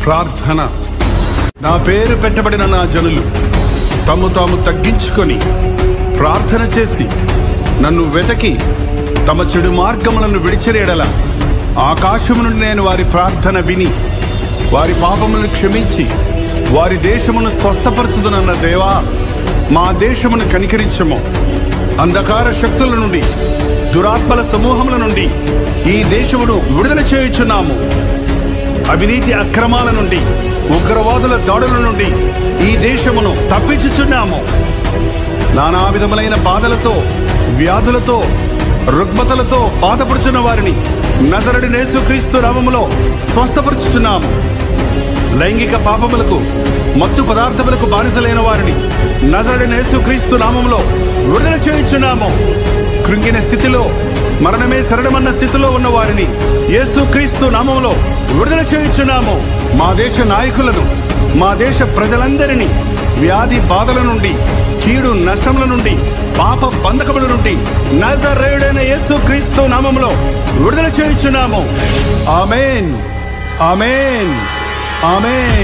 ప్రార్థన. నా పేరు పెట్టబడిన నా జనులు తమ్ము తాము తగ్గించుకొని ప్రార్థన చేసి నన్ను వెతకి తమ చెడు మార్గములను విడిచిరేడల ఆకాశము నుండి నేను వారి ప్రార్థన విని వారి పాపములను క్షమించి వారి దేశమును స్వస్థపరచుదునన్న దేవా, మా దేశమును కనికరించము. అంధకార శక్తుల నుండి, దురాత్మల సమూహముల నుండి ఈ దేశమును విడుదల చేయుచున్నాము. అవినీతి అక్రమాల నుండి, ఉగ్రవాదుల దాడుల నుండి ఈ దేశమును తప్పించుచున్నాము. నానా విధములైన బాధలతో, వ్యాధులతో, రుగ్మతలతో బాధపడుచున్న వారిని నజరేయుడైన యేసుక్రీస్తు నామములో స్వస్థపరుచుచున్నాము. లైంగిక పాపములకు, మత్తు పదార్థములకు బానిసలైన వారిని నజరేయుడైన యేసుక్రీస్తు నామములో విడుదల చేయుచున్నాము. కృంగిన స్థితిలో, మరణమే శరణమన్న స్థితిలో ఉన్న వారిని యేసుక్రీస్తు నామములో విడుదల చేయుచున్నాము. మా దేశ నాయకులను, మా దేశ ప్రజలందరినీ వ్యాధి బాధల నుండి, కీడు నష్టముల నుండి, పాప బంధకముల నుండి నజరేయుడైన యేసుక్రీస్తు నామములో విడుదల చేయుచున్నాము. ఆమేన్, ఆమేన్, ఆమేన్.